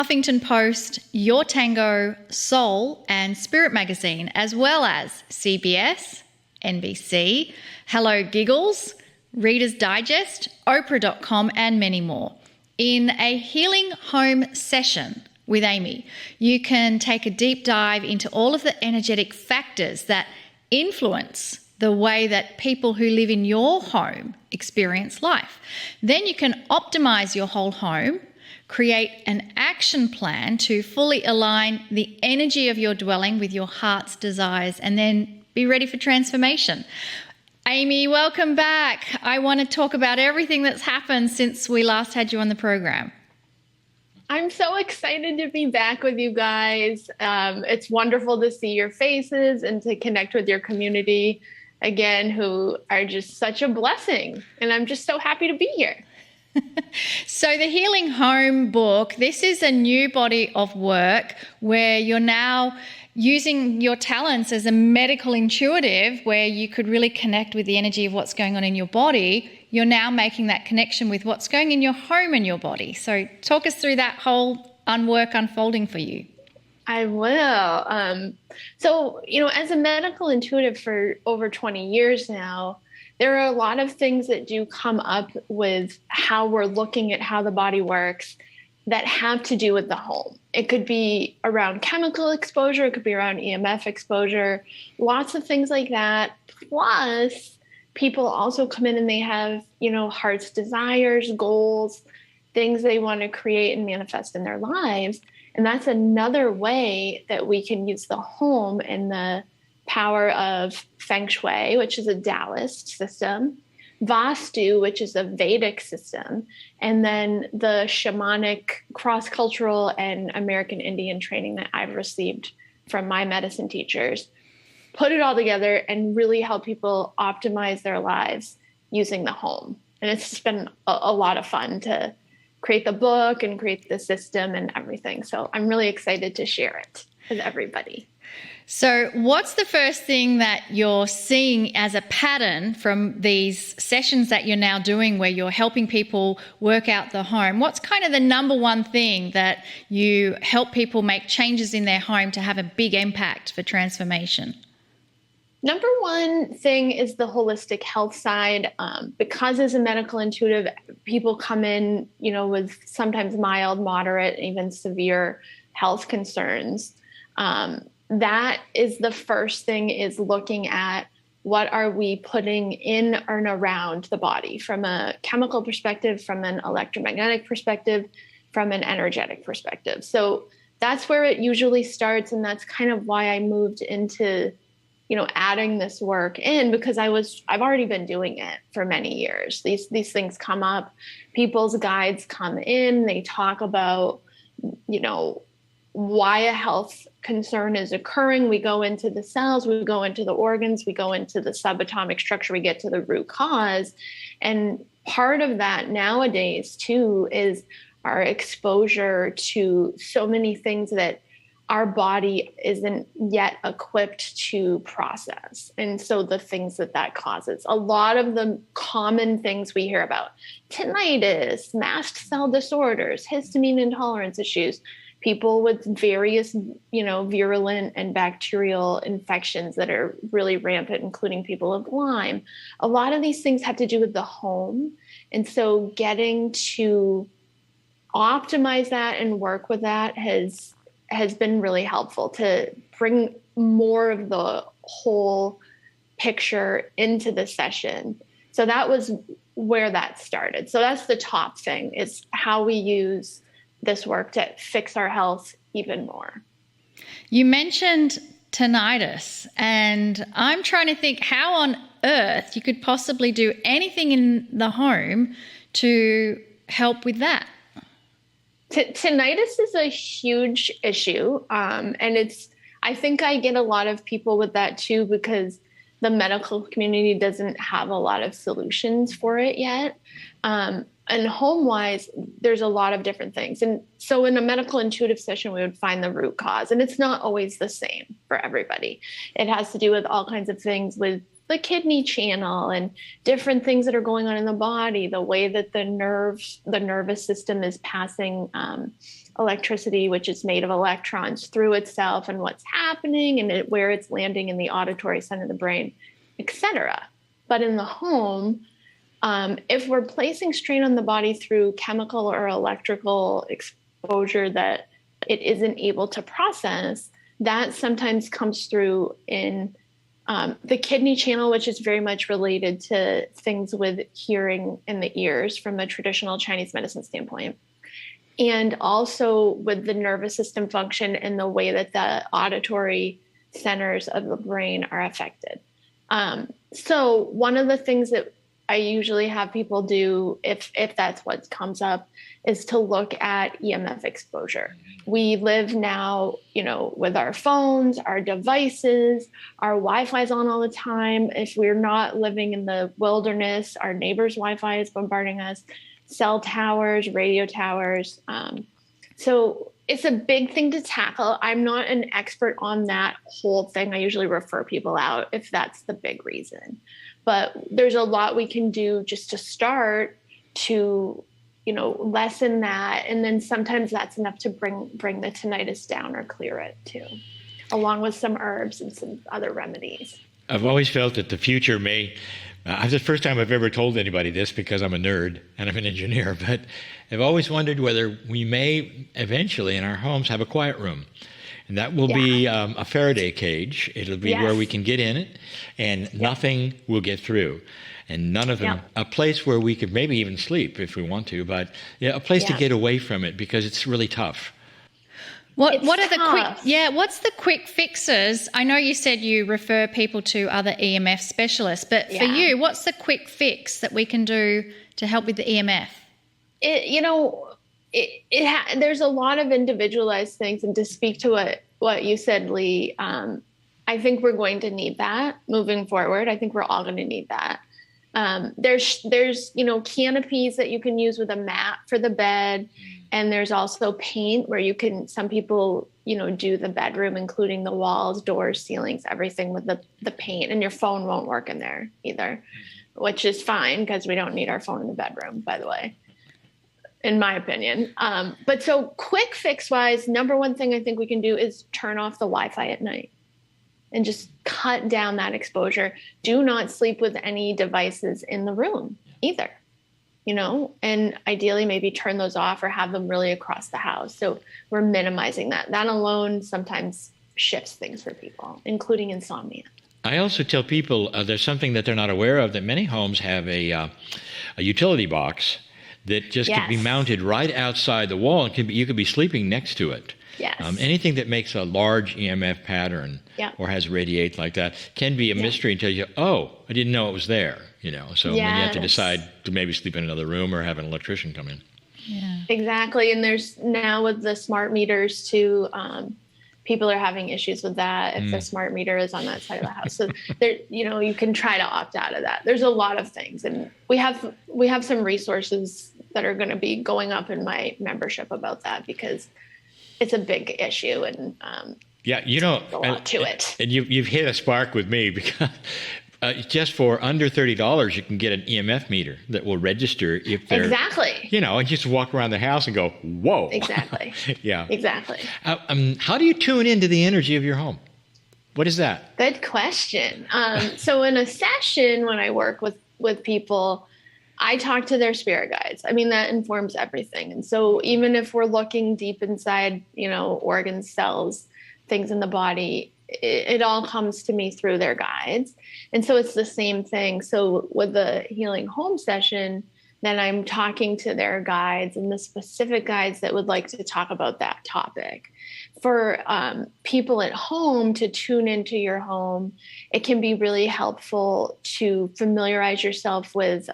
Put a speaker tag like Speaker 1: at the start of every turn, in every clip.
Speaker 1: Huffington Post, Your Tango, Soul, and Spirit Magazine, as well as CBS, NBC, Hello Giggles, Reader's Digest, Oprah.com, and many more. In a healing home session with Amy, you can take a deep dive into all of the energetic factors that influence the way that people who live in your home experience life. Then you can optimize your whole home, create an action plan to fully align the energy of your dwelling with your heart's desires, and then be ready for transformation. Amy, welcome back. I want to talk about everything that's happened since we last had you on the program.
Speaker 2: I'm so excited to be back with you guys. It's wonderful to see your faces and to connect with your community again, who are just such a blessing. And I'm just so happy to be here.
Speaker 1: So the Healing Home book, this is a new body of work where you're now using your talents as a medical intuitive, where you could really connect with the energy of what's going on in your body. You're now making that connection with what's going in your home and your body. So talk us through that whole work unfolding for you.
Speaker 2: I will. So, as a medical intuitive for over 20 years now, there are a lot of things that do come up with how we're looking at how the body works that have to do with the home. It could be around chemical exposure. It could be around EMF exposure, lots of things like that. Plus, people also come in and they have, heart's desires, goals, things they want to create and manifest in their lives. And that's another way that we can use the home and the power of Feng Shui, which is a Taoist system, Vastu, which is a Vedic system, and then the shamanic, cross-cultural, and American Indian training that I've received from my medicine teachers. Put it all together and really help people optimize their lives using the home. And it's just been a lot of fun to create the book and create the system and everything. So I'm really excited to share it with everybody.
Speaker 1: So what's the first thing that you're seeing as a pattern from these sessions that you're now doing where you're helping people work out the home? What's kind of the number one thing that you help people make changes in their home to have a big impact for transformation?
Speaker 2: Number one thing is the holistic health side. Because as a medical intuitive, people come in, with sometimes mild, moderate, even severe health concerns. That is the first thing, is looking at what are we putting in and around the body from a chemical perspective, from an electromagnetic perspective, from an energetic perspective. So that's where it usually starts. And that's kind of why I moved into adding this work in, because I've already been doing it for many years. These things come up, people's guides come in, they talk about, why a health concern is occurring. We go into the cells, we go into the organs, we go into the subatomic structure, we get to the root cause. And part of that nowadays too is our exposure to so many things that our body isn't yet equipped to process. And so the things that causes, a lot of the common things we hear about, tinnitus, mast cell disorders, histamine intolerance issues, people with various, virulent and bacterial infections that are really rampant, including people with Lyme. A lot of these things have to do with the home. And so getting to optimize that and work with that has been really helpful to bring more of the whole picture into the session. So that was where that started. So that's the top thing, is how we use this work to fix our health even more.
Speaker 1: You mentioned tinnitus, and I'm trying to think how on earth you could possibly do anything in the home to help with that.
Speaker 2: Tinnitus is a huge issue. And I think I get a lot of people with that too, because the medical community doesn't have a lot of solutions for it yet. And home-wise, there's a lot of different things. And so in a medical intuitive session, we would find the root cause. And it's not always the same for everybody. It has to do with all kinds of things with the kidney channel and different things that are going on in the body, the way that the nervous system is passing electricity, which is made of electrons, through itself, and what's happening, and where it's landing in the auditory center of the brain, etc. But in the home, if we're placing strain on the body through chemical or electrical exposure that it isn't able to process, that sometimes comes through in the kidney channel, which is very much related to things with hearing in the ears from a traditional Chinese medicine standpoint. And also with the nervous system function and the way that the auditory centers of the brain are affected. So one of the things that I usually have people do, if that's what comes up, is to look at EMF exposure. We live now, with our phones, our devices, our Wi-Fi is on all the time. If we're not living in the wilderness, our neighbor's Wi-Fi is bombarding us, cell towers, radio towers. So it's a big thing to tackle. I'm not an expert on that whole thing. I usually refer people out if that's the big reason. But there's a lot we can do just to start to, lessen that. And then sometimes that's enough to bring the tinnitus down or clear it too, along with some herbs and some other remedies.
Speaker 3: I've always felt that the future may, it's the first time I've ever told anybody this because I'm a nerd and I'm an engineer, but I've always wondered whether we may eventually in our homes have a quiet room. And that will be a Faraday cage. It'll be where we can get in it and nothing will get through. And none of them, a place where we could maybe even sleep if we want to, but a place to get away from it because it's really tough.
Speaker 1: What are what's the quick fixes? I know you said you refer people to other EMF specialists, but for you, what's the quick fix that we can do to help with the EMF?
Speaker 2: There's a lot of individualized things, and to speak to what you said, Lee, I think we're going to need that moving forward. I think we're all going to need that. There's canopies that you can use with a mat for the bed, and there's also paint where you can. Some people, do the bedroom, including the walls, doors, ceilings, everything with the paint, and your phone won't work in there either, which is fine because we don't need our phone in the bedroom, by the way, in my opinion. But so quick fix wise, number one thing I think we can do is turn off the Wi-Fi at night and just cut down that exposure. Do not sleep with any devices in the room either, and ideally maybe turn those off or have them really across the house. So we're minimizing that. That alone sometimes shifts things for people, including insomnia.
Speaker 3: I also tell people there's something that they're not aware of, that many homes have a utility box that just can be mounted right outside the wall, and you could be sleeping next to it.
Speaker 2: Yes.
Speaker 3: Anything that makes a large EMF pattern or has radiate like that can be a mystery until I didn't know it was there, So when you have to decide to maybe sleep in another room or have an electrician come in.
Speaker 2: Yeah. Exactly. And there's now with the smart meters too, people are having issues with that if the smart meter is on that side of the house. So there, you can try to opt out of that. There's a lot of things, and we have some resources that are going to be going up in my membership about that because it's a big issue, and a lot to it.
Speaker 3: And you've hit a spark with me because just for under $30, you can get an EMF meter that will register if they're and just walk around the house and go, whoa.
Speaker 2: Exactly. Exactly.
Speaker 3: How do you tune into the energy of your home? What is that?
Speaker 2: Good question. So in a session, when I work with people, I talk to their spirit guides. I mean, that informs everything. And so even if we're looking deep inside, organs, cells, things in the body, it all comes to me through their guides. And so it's the same thing. So with the healing home session, then I'm talking to their guides and the specific guides that would like to talk about that topic. For people at home to tune into your home, it can be really helpful to familiarize yourself with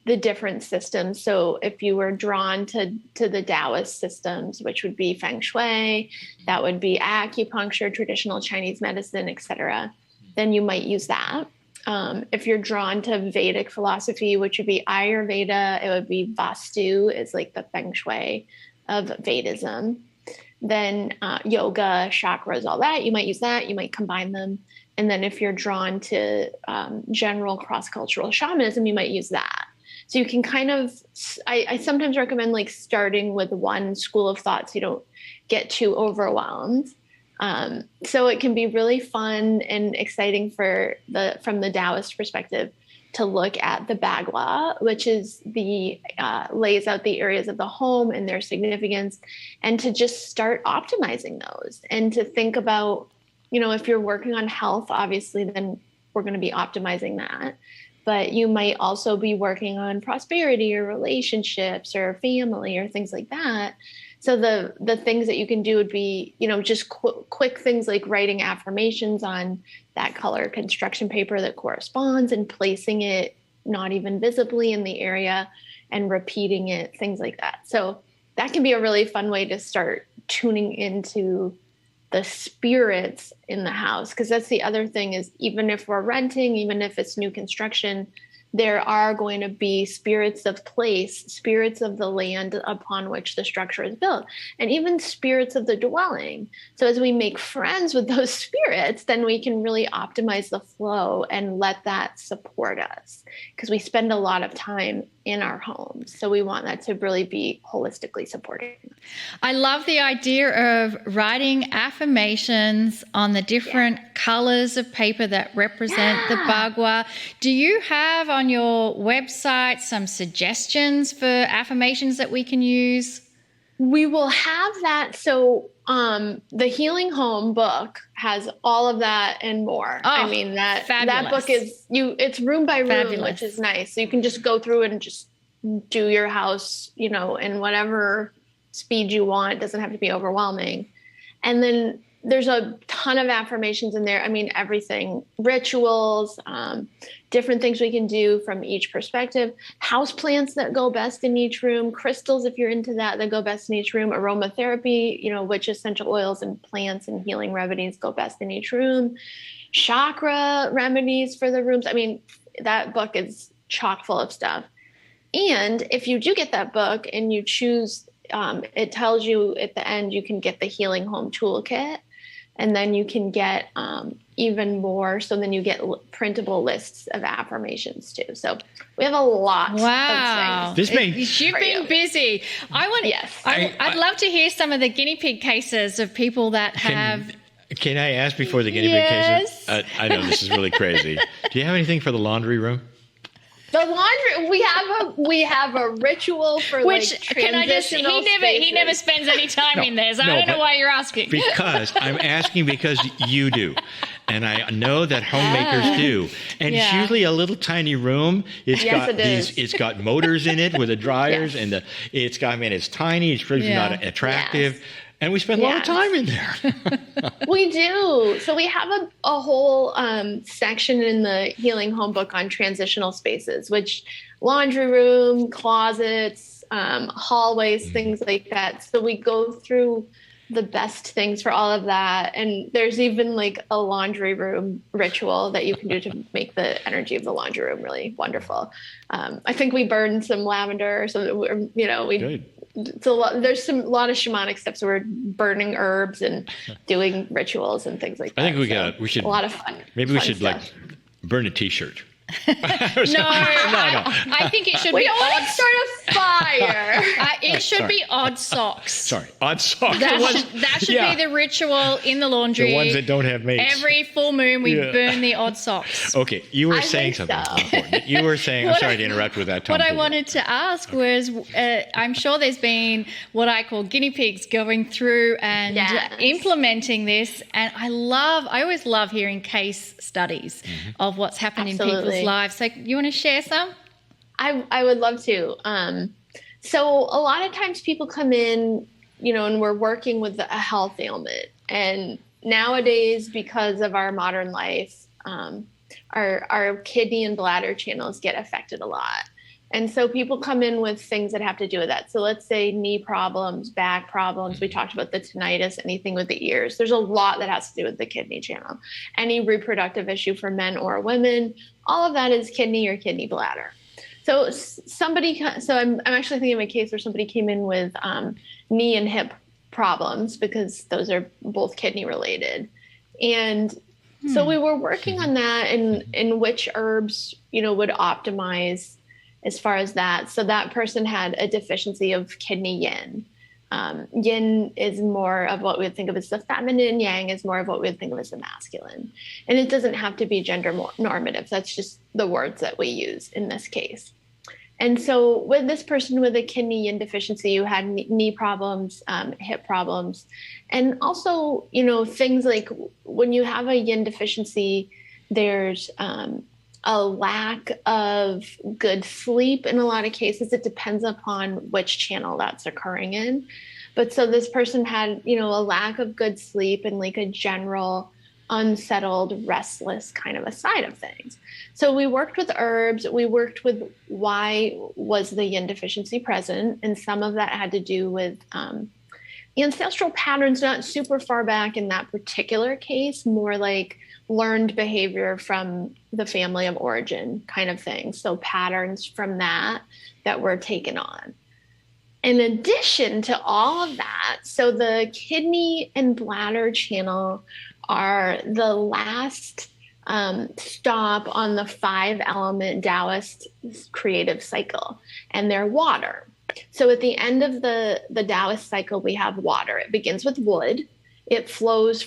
Speaker 2: the different systems. So if you were drawn to the Taoist systems, which would be Feng Shui, that would be acupuncture, traditional Chinese medicine, etc., then you might use that. If you're drawn to Vedic philosophy, which would be Ayurveda, it would be Vastu, is like the Feng Shui of Vedism. Then yoga, chakras, all that, you might use that. You might combine them. And then if you're drawn to general cross-cultural shamanism, you might use that. So you can kind of, I sometimes recommend like starting with one school of thought so you don't get too overwhelmed. So it can be really fun and exciting from the Taoist perspective to look at the Bagua, which is lays out the areas of the home and their significance, and to just start optimizing those, and to think about, if you're working on health, obviously, then we're going to be optimizing that. But you might also be working on prosperity or relationships or family or things like that. So the things that you can do would be, just quick things like writing affirmations on that color construction paper that corresponds and placing it not even visibly in the area and repeating it, things like that. So that can be a really fun way to start tuning into the spirits in the house. Because that's the other thing is, even if we're renting, even if it's new construction, there are going to be spirits of place, spirits of the land upon which the structure is built, and even spirits of the dwelling. So as we make friends with those spirits, then we can really optimize the flow and let that support us, because we spend a lot of time in our homes. So we want that to really be holistically supporting.
Speaker 1: I love the idea of writing affirmations on the different colors of paper that represent the Bagua. Do you have on your website some suggestions for affirmations that we can use?
Speaker 2: We will have that. So the Healing Home book has all of that and more.
Speaker 1: Oh,
Speaker 2: that book it's room by room,
Speaker 1: fabulous.
Speaker 2: Which is nice. So you can just go through and just do your house, in whatever speed you want. It doesn't have to be overwhelming. And then there's a ton of affirmations in there. Everything, rituals, different things we can do from each perspective, house plants that go best in each room, crystals, if you're into that go best in each room, aromatherapy, which essential oils and plants and healing remedies go best in each room, chakra remedies for the rooms. That book is chock full of stuff. And if you do get that book and you choose, it tells you at the end, you can get the Healing Home Toolkit. And then you can get even more. So then you get printable lists of affirmations too. So we have a lot.
Speaker 1: Wow.
Speaker 2: Of things.
Speaker 1: You've been busy. I'd love to hear some of the guinea pig cases of people that have.
Speaker 3: Can I ask before the guinea pig cases? I know this is really crazy. Do you have anything for the laundry room?
Speaker 2: The laundry, we have a ritual for transitional
Speaker 1: he never spends any time in there, so I don't know why you're asking.
Speaker 3: Because I'm asking because you do. And I know that homemakers do. And it's usually a little tiny room. It's got motors in it with the dryers and it's tiny, it's really not attractive. Yes. And we spend a lot of time in there.
Speaker 2: We do. So we have a whole section in the Healing Home book on transitional spaces, which laundry room, closets, hallways, things like that. So we go through the best things for all of that. And there's even like a laundry room ritual that you can do to make the energy of the laundry room really wonderful. I think we burned some lavender. So,
Speaker 3: Good.
Speaker 2: There's a lot of shamanic stuff. So we're burning herbs and doing rituals and things like that.
Speaker 3: I think we should a
Speaker 2: lot of fun.
Speaker 3: Maybe we should stuff. Burn a T-shirt.
Speaker 1: No. I think it should be
Speaker 2: odd. Start a fire.
Speaker 1: It should be odd socks.
Speaker 3: Sorry, odd socks.
Speaker 1: That should be the ritual in the laundry.
Speaker 3: The ones that don't have mates.
Speaker 1: Every full moon, we burn the odd socks.
Speaker 3: Okay, you were saying something important. You were saying, I'm sorry to interrupt with that, Tom.
Speaker 1: What I wanted to ask was, I'm sure there's been what I call guinea pigs going through and implementing this. And I always love hearing case studies of what's happened in people's lives. So you want to share some?
Speaker 2: I would love to. So a lot of times people come in, and we're working with a health ailment. And nowadays, because of our modern life, our kidney and bladder channels get affected a lot. And so people come in with things that have to do with that. So let's say knee problems, back problems. We talked about the tinnitus, anything with the ears. There's a lot that has to do with the kidney channel. Any reproductive issue for men or women, all of that is kidney or kidney bladder. So I'm actually thinking of a case where somebody came in with knee and hip problems, because those are both kidney related. And So we were working on that and in which herbs, would optimize as far as that. So that person had a deficiency of kidney yin. Yin is more of what we would think of as the feminine, yang is more of what we would think of as the masculine. And it doesn't have to be gender normative. That's just the words that we use in this case. And so with this person with a kidney yin deficiency who had knee problems, hip problems, and also, things like when you have a yin deficiency, there's a lack of good sleep in a lot of cases. It depends upon which channel that's occurring in. But so this person had, a lack of good sleep and like a general unsettled, restless kind of a side of things. So we worked with herbs. We worked with why was the yin deficiency present. And some of that had to do with ancestral patterns, not super far back in that particular case, more like learned behavior from the family of origin kind of thing. So patterns from that were taken on. In addition to all of that, so the kidney and bladder channel are the last stop on the 5-element Taoist creative cycle, and they're water. So at the end of the Taoist cycle, we have water. It begins with wood. It flows